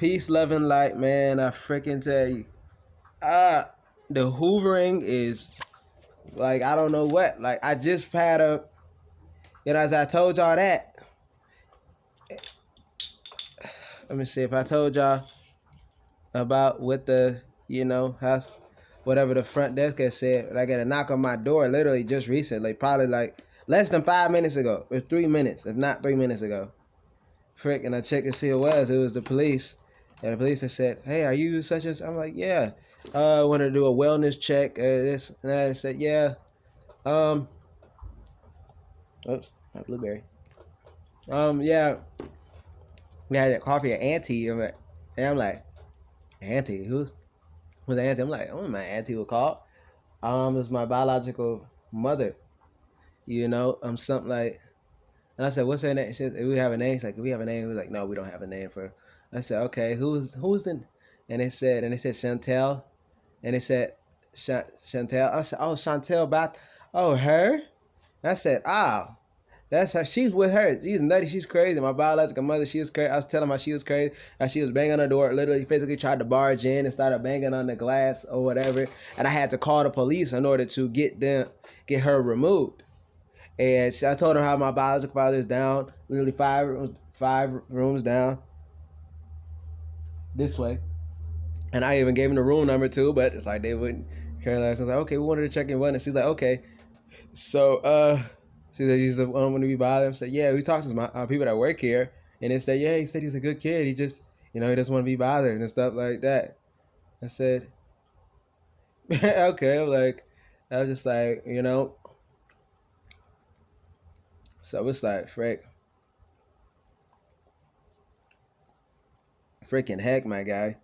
Peace, love, and light, man. I freaking tell you. The hoovering is like, I don't know what. Like, I just had as I told y'all that. Let me see if I told y'all about what how, whatever the front desk had said. But I got a knock on my door literally just recently, probably like less than 5 minutes ago, or 3 minutes, if not 3 minutes ago. Frick, and I checked to see who it was. It was the police. And the police had said, "Hey, are you such and such?" I'm like, "Yeah." I wanted to do a wellness check. This and that. I said, "Yeah." Oops, my blueberry. Yeah. We had that coffee at Auntie. And I'm like, "Auntie? Who's Auntie?" I'm like, "Oh, my auntie would call." It's my biological mother. Something like. And I said, "What's her name?" She said, "We have a name." She's like, "Do we have a name?" We was like, "No, we don't have a name for her." I said, "Okay, who's the?" And they said Chantel, and they said Chantel. I said, "Oh, Chantel Bath. Oh, her." I said, "Oh, that's her. She's with her. She's nutty. She's crazy. My biological mother, she was crazy." I was telling her she was crazy. How she was banging on the door, literally physically tried to barge in and started banging on the glass or whatever. And I had to call the police in order to get her removed. And I told her how my biological father is down, literally five rooms down this way. And I even gave him the room number too, but it's like they wouldn't care less. I was like, "Okay, we wanted to check in one." And she's like, "Okay." So she said, "He's the one to be bothered." I said, "Yeah, we talked to my people that work here, and they said, yeah, he said he's a good kid. He just, he doesn't want to be bothered and stuff like that." I said, "Okay." I was just like, So it's like, freaking heck, my guy.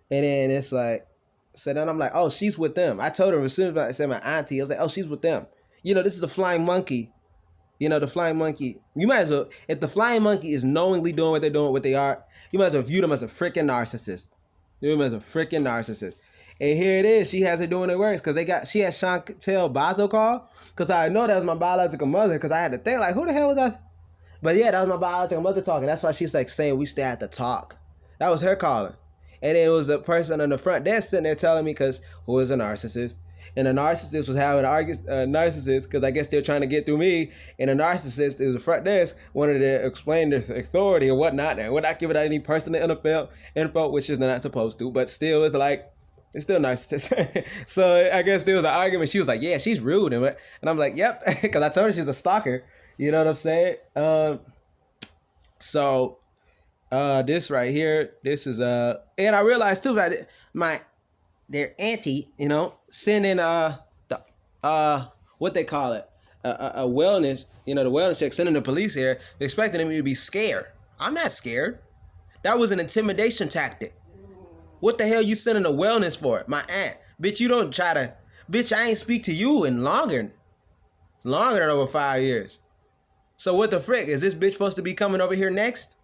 And then it's like, so then I'm like, "Oh, she's with them." I told her as soon as I said my auntie, I was like, "Oh, she's with them." This is the flying monkey. The flying monkey. You might as well, if the flying monkey is knowingly doing what they're doing, what they are, you might as well view them as a freaking narcissist. View them as a freaking narcissist. And here it is. She has it doing it worse because she had Chantel Bato call because I know that was my biological mother because I had to think like, who the hell was that? But yeah, that was my biological mother talking. That's why she's like saying we still have to talk. That was her calling. And then it was the person on the front desk sitting there telling me because who was a narcissist. And the narcissist was having an argument, narcissist, because I guess they're trying to get through me. And the narcissist, it was the front desk, wanted to explain their authority or whatnot. And would not give it out any personal info, which is not supposed to. But still, it's still narcissist. So I guess there was an argument. She was like, "Yeah, she's rude." And I'm like, "Yep," because I told her she's a stalker. You know what I'm saying? This right here, this is and I realized too that their auntie, sending what they call it, a wellness, the wellness check, sending the police here, expecting them to be scared. I'm not scared. That was an intimidation tactic. What the hell you sending a wellness for? My aunt, bitch, you don't try to, bitch, I ain't speak to you in longer than over 5 years. So what the frick? Is this bitch supposed to be coming over here next?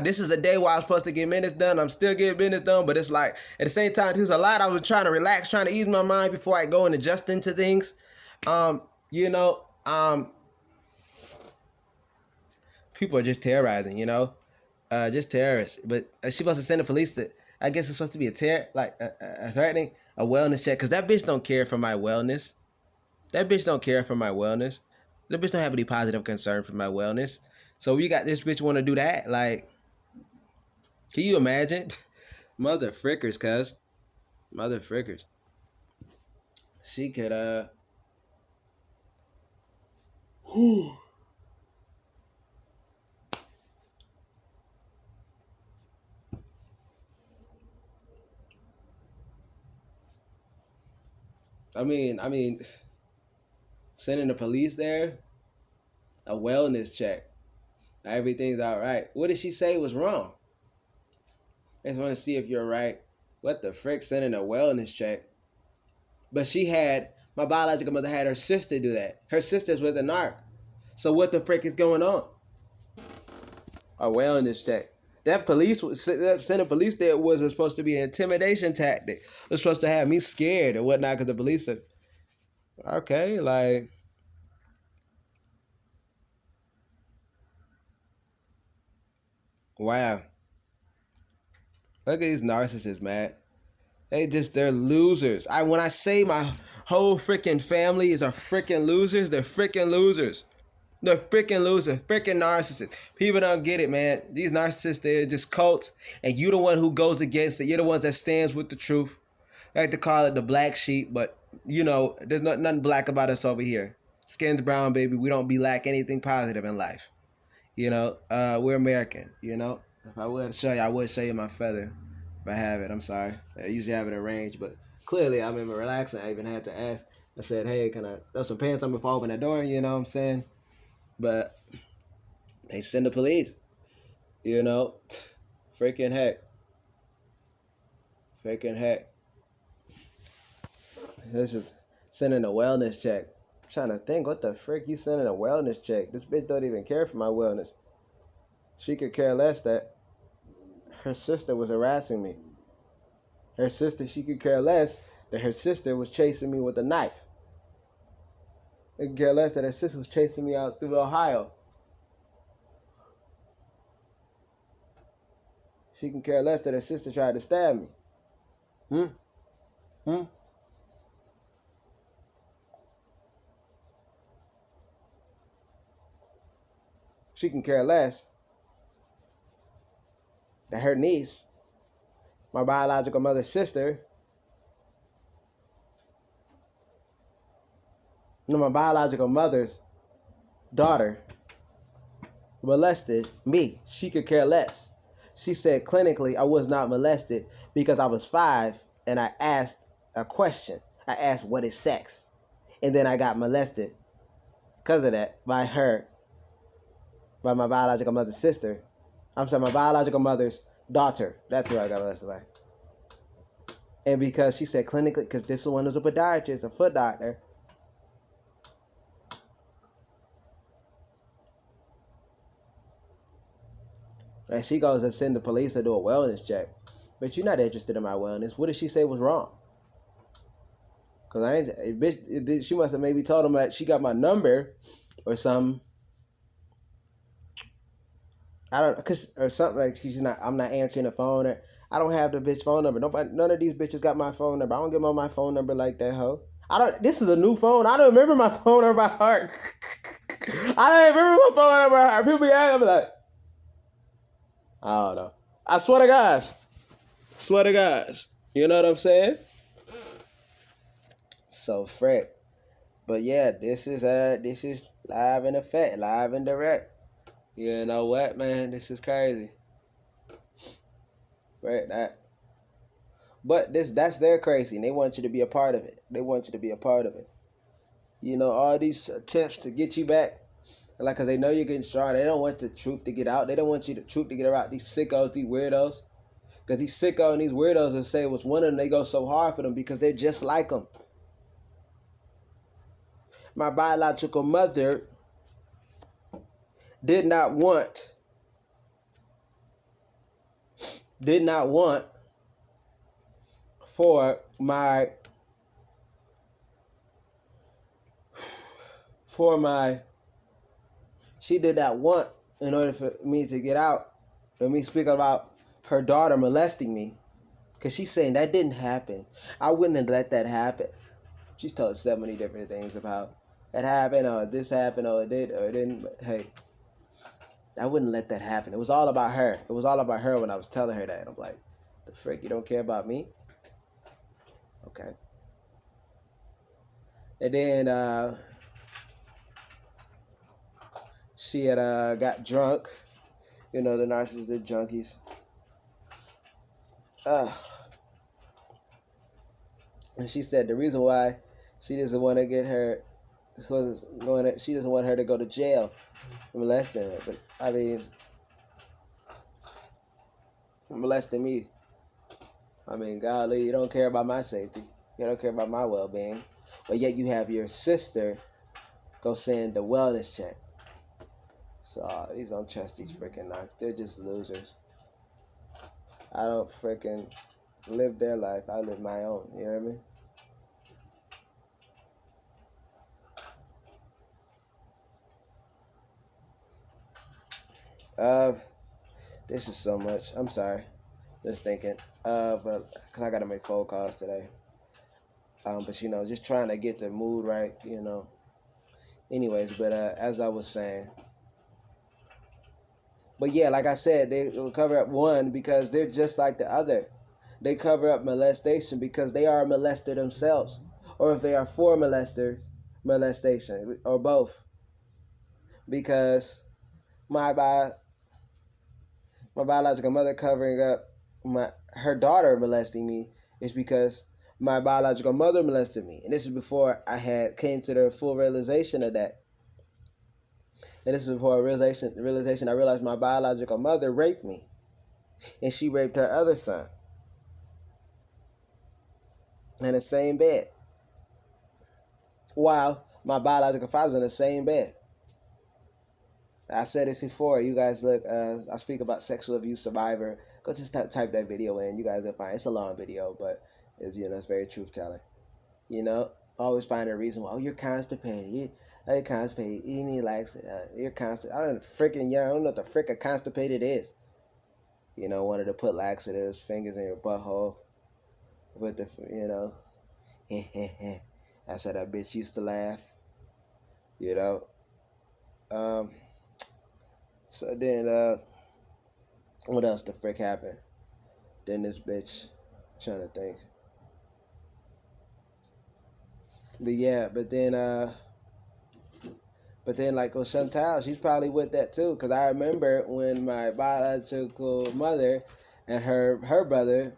This is a day where I was supposed to get business done. I'm still getting business done, but it's like, at the same time, there's a lot. I was trying to relax, trying to ease my mind before I go and adjust into things. People are just terrorizing, just terrorists. But she's supposed to send the police to, I guess it's supposed to be a threatening a wellness check, because that bitch don't care for my wellness. That bitch don't care for my wellness. That bitch don't have any positive concern for my wellness. So we got this bitch want to do that, like, can you imagine? Mother frickers, cuz. Mother frickers. She could, I mean, sending the police there, a wellness check. Everything's all right. What did she say was wrong? I just want to see if you're right. What the frick, sending a wellness check? But my biological mother had her sister do that. Her sister's with a narc. So what the frick is going on? A wellness check. That sending police there was supposed to be an intimidation tactic. It was supposed to have me scared or whatnot because the police said, okay, like, wow. Look at these narcissists, man. They're losers. When I say my whole freaking family is a freaking losers, they're freaking losers. They're freaking losers, freaking narcissists. People don't get it, man. These narcissists, they're just cults, and you the one who goes against it. You're the ones that stands with the truth. I like to call it the black sheep, but you know, there's nothing black about us over here. Skin's brown, baby. We don't be lack anything positive in life. You know, we're American. You know, if I would show you, I would show you my feather. If I have it, I'm sorry. I usually have it arranged, but clearly I'm even relaxing. I even had to ask. I said, hey, can I throw some pants on before I open that door? You know what I'm saying? But they send the police. You know, freaking heck. Freaking heck. This is sending a wellness check. I'm trying to think, what the frick you sending a wellness check? This bitch don't even care for my wellness. She could care less that her sister was harassing me. Her sister, she could care less that her sister was chasing me with a knife. She could care less that her sister was chasing me out through Ohio. She can care less that her sister tried to stab me. She can care less that her niece, my biological mother's sister, my biological mother's daughter, molested me. She could care less. She said clinically I was not molested because I was 5 and I asked a question. I asked, what is sex? And then I got molested because of that by my biological mother's sister. I'm sorry, my biological mother's daughter. That's who I got molested by. And because she said clinically, because this one was a podiatrist, a foot doctor. And she goes and send the police to do a wellness check. But you're not interested in my wellness. What did she say was wrong? Because she must have maybe told him that she got my number or something. I don't, or something like I'm not answering the phone. Or I don't have the bitch phone number. None of these bitches got my phone number. I don't give them my phone number like that, ho. This is a new phone. I don't remember my phone number by heart. I don't remember my phone number by heart. People be asking me like, I don't know. I swear to guys. You know what I'm saying? So frick. But yeah, this is live in effect, live and direct. You know what, man? This is crazy. Right, that. But that's their crazy, and they want you to be a part of it. You know, all these attempts to get you back, like, because they know you're getting strong. They don't want the truth to get out. They don't want the truth to get out. These sickos, these weirdos. Because these sickos and these weirdos will say it was one of them, they go so hard for them because they're just like them. My biological mother did not want for my she did not want, in order for me to get out, for me speaking about her daughter molesting me, because she's saying that didn't happen. I wouldn't have let that happen. She's told so many different things about that happened, or this happened, or it did, or it didn't. But hey, I wouldn't let that happen. It was all about her. It was all about her when I was telling her that. I'm like, the frick, you don't care about me? Okay. And then she had got drunk. You know, the narcissists are junkies. And she said the reason why she doesn't want to get her, she doesn't want her to go to jail for molesting her. But I mean, for molesting me. I mean, golly, you don't care about my safety. You don't care about my well-being. But yet you have your sister go send the wellness check. So these don't trust these freaking narcs. They're just losers. I don't freaking live their life. I live my own. You hear me? This is so much. I'm sorry. Just thinking. But because I got to make phone calls today. But, you know, just trying to get the mood right, you know. Anyways, but as I was saying. But, yeah, like I said, they will cover up one because they're just like the other. They cover up molestation because they are a molester themselves. Or if they are for molestation, or both. Because my biological mother covering up her daughter molesting me is because my biological mother molested me. And this is before I had came to the full realization of that. And this is before realization I realized my biological mother raped me. And she raped her other son. In the same bed. While my biological father's in the same bed. I've said this before. You guys look, I speak about sexual abuse survivor. Go just type that video in. You guys will find it's a long video, but it's, you know, it's very truth telling. You know, always find a reason why. Oh, you're constipated. You're constipated. You need lax. You're constipated. I don't know what the frick a constipated is. You know, wanted to put laxatives, fingers in your butthole, with the, you know, that's how that bitch used to laugh. You know. So then, what else the frick happened? Then this bitch, trying to think. But yeah, but then like with Chantal, she's probably with that too. Cause I remember when my biological mother and her brother,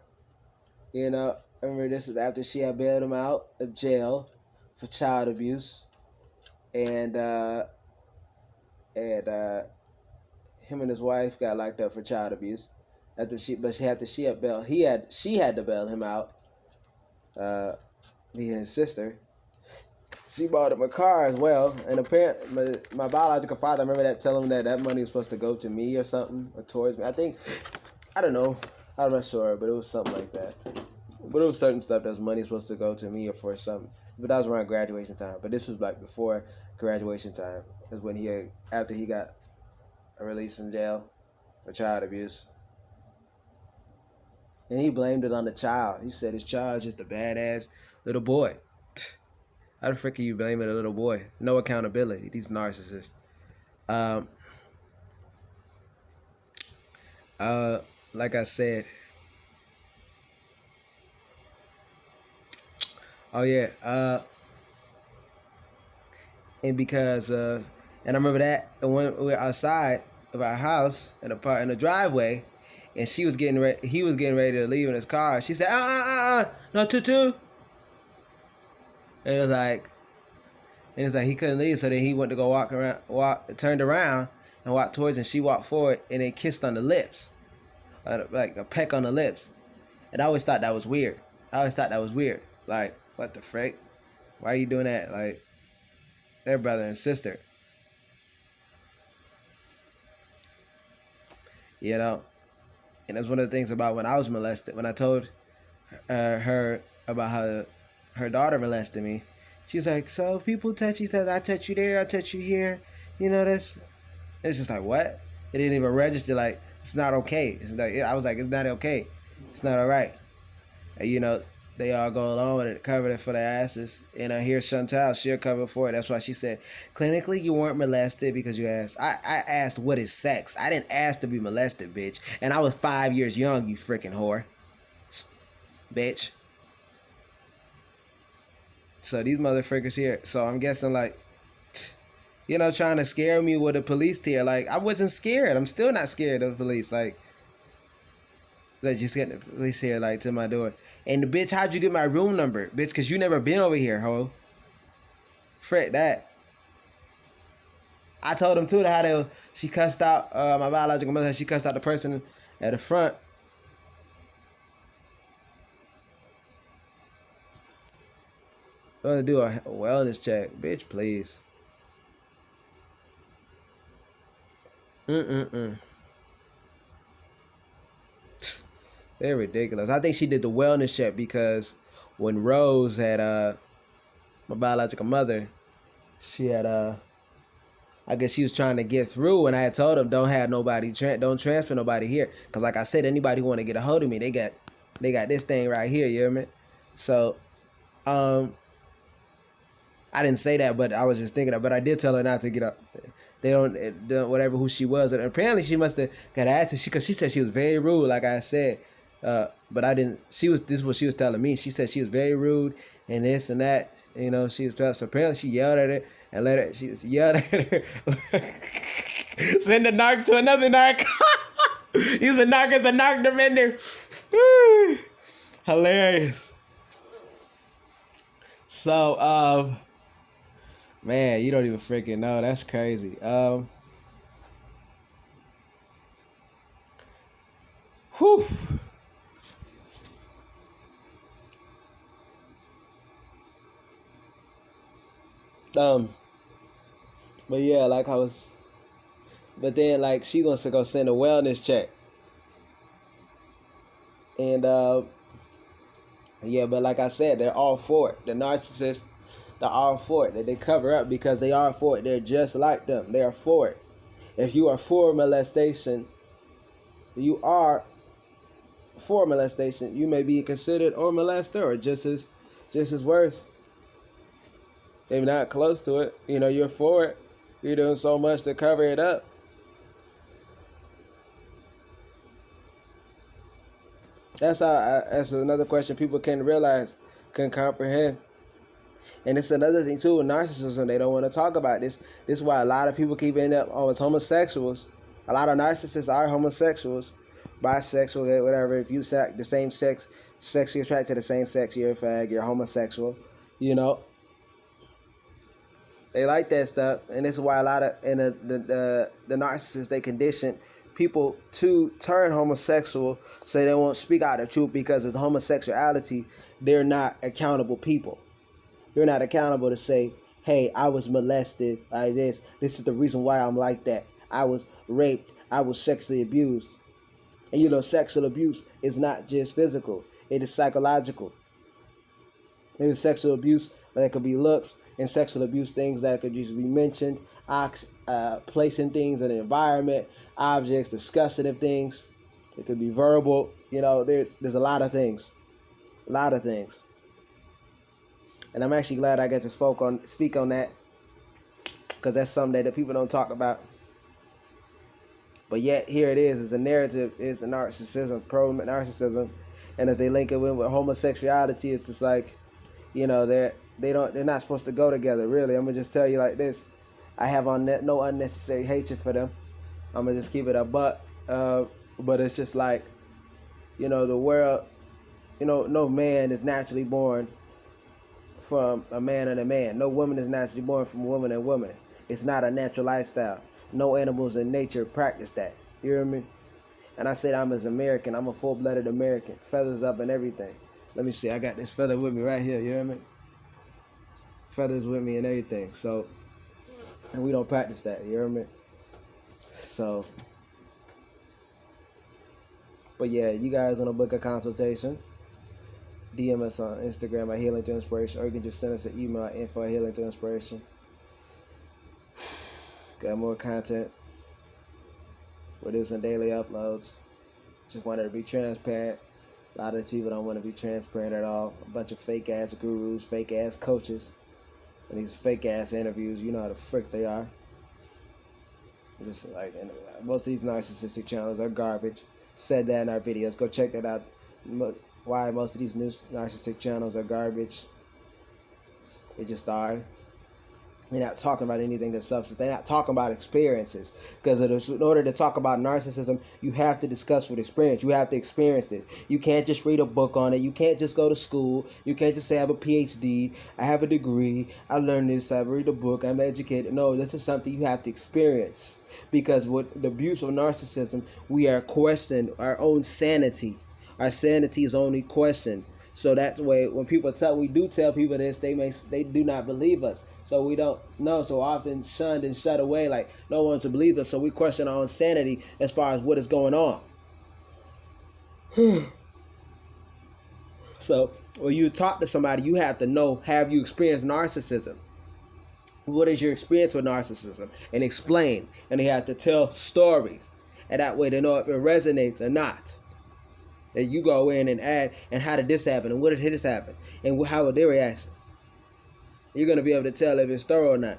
you know, I remember this is after she had bailed him out of jail for child abuse, and him and his wife got locked up for child abuse. She had to bail him out. Me and his sister. She bought him a car as well, and apparently my biological father, I remember that telling him that money was supposed to go to me or something, or towards me. I don't know, I'm not sure, but it was something like that. But it was certain stuff that money supposed to go to me or for something. But that was around graduation time. But this was like before graduation time, is when after he got released from jail for child abuse. And he blamed it on the child. He said his child is just a badass little boy. How the frick are you blaming a little boy? No accountability. These narcissists. Like I said. Oh yeah. And because and I remember that when we were outside of our house in the driveway, and he was getting ready to leave in his car. She said, no, tutu. And it was like he couldn't leave, so then he went to go turned around and walked towards, and she walked forward, and they kissed on the lips, like a peck on the lips. And I always thought that was weird. Like, what the frick? Why are you doing that? Like, they're brother and sister. You know? And that's one of the things about when I was molested. When I told her about how her daughter molested me, she's like, so people touch each other. I touch you there, I touch you here. You know, it's just like, what? It didn't even register, like, it's not okay. It's like, I was like, it's not okay. It's not all right. And, you know, they all go along with it, covered it for their asses. And I hear Chantal, she'll cover for it. That's why she said, clinically, you weren't molested because you asked. I asked, what is sex? I didn't ask to be molested, bitch. And I was 5 years young, you freaking whore. Bitch. So these motherfuckers here. So I'm guessing, like, you know, trying to scare me with the police here. Like, I wasn't scared. I'm still not scared of the police. Like just getting the police here, like, to my door. And the bitch, how'd you get my room number? Bitch, because you never been over here, ho. Frick that. I told them, too, how she cussed out, my biological mother, she cussed out the person at the front. I'm gonna do a wellness check. Bitch, please. They're ridiculous. I think she did the wellness check because when Rose had my biological mother, she had I I guess she was trying to get through, and I had told them don't have nobody, don't transfer nobody here, because like I said, anybody who want to get a hold of me, they got this thing right here. You hear me? So, I didn't say that, but I was just thinking that. But I did tell her not to get up. They don't whatever who she was, and apparently she must have got attitude because she said she was very rude, like I said. But I didn't. This is what she was telling me. She said she was very rude and this and that. You know, she was. So apparently she yelled at her and let her. She just yelled at her. Send a narc to another narc. Use a narc as a narc defender. Hilarious. So, man, you don't even freaking know. That's crazy. Whew. But yeah, like but then like she wants to go send a wellness check. And, yeah, but like I said, they're all for it. The narcissists, they're all for it. They cover up because they are for it. They're just like them. They are for it. If you are for molestation, you may be considered or molester or just as worse. Maybe not close to it. You know, you're for it. You're doing so much to cover it up. That's another question people can't comprehend. And it's another thing too, with narcissism, they don't want to talk about this. This is why a lot of people keep ending up as homosexuals. A lot of narcissists are homosexuals, bisexual, whatever. If you the same sex, sexually attracted to the same sex, you're a fag, you're homosexual. You know, they like that stuff, and this is why a lot of the narcissists, they condition people to turn homosexual, so they won't speak out the truth because of the homosexuality. They're not accountable people. You're not accountable to say, hey, I was molested by this. This is the reason why I'm like that. I was raped. I was sexually abused. And you know, sexual abuse is not just physical. It is psychological. Maybe sexual abuse, that could be looks, and sexual abuse things that could just be mentioned, placing things in the environment, objects, discussing of things. It could be verbal. You know, there's a lot of things. A lot of things. And I'm actually glad I get to speak on that, because that's something that people don't talk about. But yet here it is. The narrative is the narcissism, pro-narcissism, and as they link it with homosexuality, it's just like, you know, they're not supposed to go together. Really, I'm gonna just tell you like this: I have no unnecessary hatred for them. I'm gonna just keep it a buck. But it's just like, you know, the world. You know, no man is naturally born from a man and a man. No woman is naturally born from a woman and woman. It's not a natural lifestyle. No animals in nature practice that. You hear me? And I said I'm as American. I'm a full-blooded American. Feathers up and everything. Let me see. I got this feather with me right here. You hear me? Feathers with me and everything. So, and we don't practice that. You hear me? So, but yeah, you guys want to book a consultation? DM us on Instagram at healingthroughinspiration, or you can just send us an email at info@healingthroughinspiration. Got more content. We're doing some daily uploads. Just wanted to be transparent. A lot of people don't want to be transparent at all. A bunch of fake ass gurus, fake ass coaches, and these fake ass interviews. You know how the frick they are. Just like, and most of these narcissistic channels are garbage. Said that in our videos. Go check that out. Why most of these new narcissistic channels are garbage. They just are. They're not talking about anything of substance. They're not talking about experiences. Because in order to talk about narcissism, you have to discuss with experience. You have to experience this. You can't just read a book on it. You can't just go to school. You can't just say I have a PhD. I have a degree. I learned this. I read a book. I'm educated. No, this is something you have to experience. Because with the abuse of narcissism, we are questioning our own sanity. Our sanity is only questioned. So that's why when we do tell people this, they do not believe us. So we don't know. So often shunned and shut away, like no one to believe us. So we question our own sanity as far as what is going on. So when you talk to somebody, you have to know, have you experienced narcissism? what is your experience with narcissism, and explain. And they have to tell stories, and that way they know if it resonates or not. That you go in and add, and how did this happen, and what did this happen, and how was their reaction. You're going to be able to tell if it's thorough or not.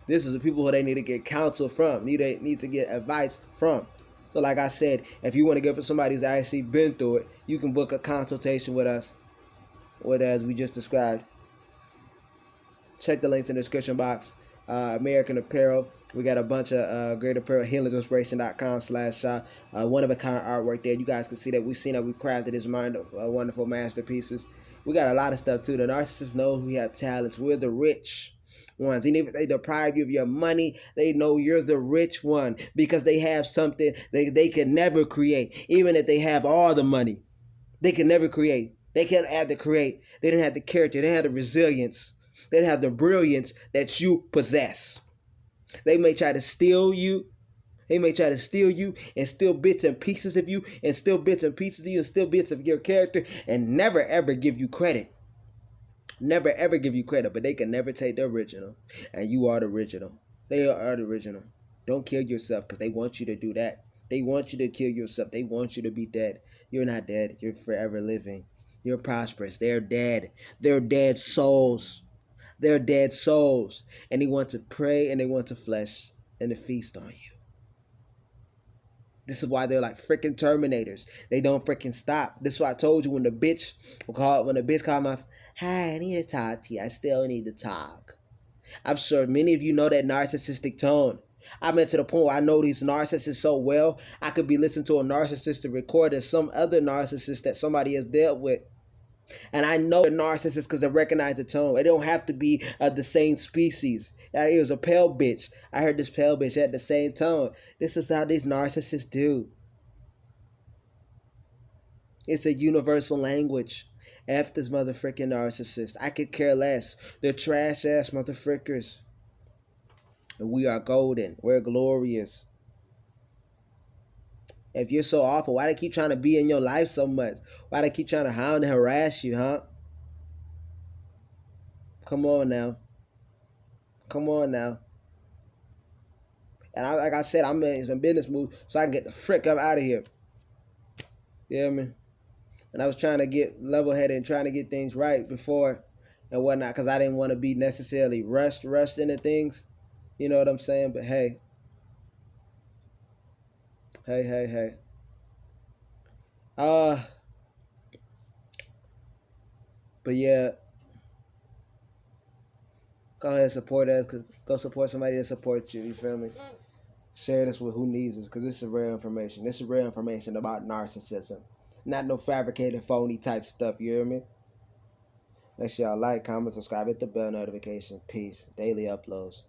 This is the people who they need to get counsel from, need to get advice from. So like I said, if you want to get for somebody who's actually been through it, you can book a consultation with us, as we just described. Check the links in the description box. American Apparel. We got a bunch of great apparel. healingthroughinspiration.com/shop. One-of-a-kind artwork there. You guys can see that we've crafted this wonderful masterpieces. We got a lot of stuff too. The narcissists know we have talents. We're the rich ones. Even if they deprive you of your money, they know you're the rich one because they have something they can never create. Even if they have all the money, they can never create. They can't have to create. They don't have the character. They don't have the resilience. They don't have the brilliance that you possess. They may try to steal you. They may try to steal you and steal bits and pieces of you and steal bits and pieces of you and steal bits of your character and never ever give you credit. Never ever give you credit, but they can never take the original. And you are the original. They are the original. Don't kill yourself because they want you to do that. They want you to kill yourself. They want you to be dead. You're not dead. You're forever living. You're prosperous. They're dead. They're dead souls. They're dead souls. And they want to pray and they want to flesh and to feast on you. This is why they're like freaking Terminators. They don't freaking stop. This is why I told you when the bitch called my, hi, I need to talk to you. I still need to talk. I'm sure many of you know that narcissistic tone. I'm to the point where I know these narcissists so well, I could be listening to a narcissistic record of some other narcissist that somebody has dealt with. And I know they're narcissists because they recognize the tone. It don't have to be the same species. It was a pale bitch. I heard this pale bitch had the same tone. This is how these narcissists do. It's a universal language. F this motherfucking narcissist. I could care less. They're trash ass motherfuckers. And we are golden. We're glorious. If you're so awful, why they keep trying to be in your life so much? Why they keep trying to hound and harass you, huh? Come on now. Come on now. And like I said, I'm in some business moves so I can get the frick up out of here. You hear me? And I was trying to get level-headed and trying to get things right before and whatnot because I didn't want to be necessarily rushed into things. You know what I'm saying? But hey. Hey. But yeah. Go ahead and support us. Go support somebody that supports you. You feel me? Share this with who needs this because this is real information. This is real information about narcissism. Not no fabricated, phony type stuff. You hear me? Make sure y'all like, comment, subscribe, hit the bell notification. Peace. Daily uploads.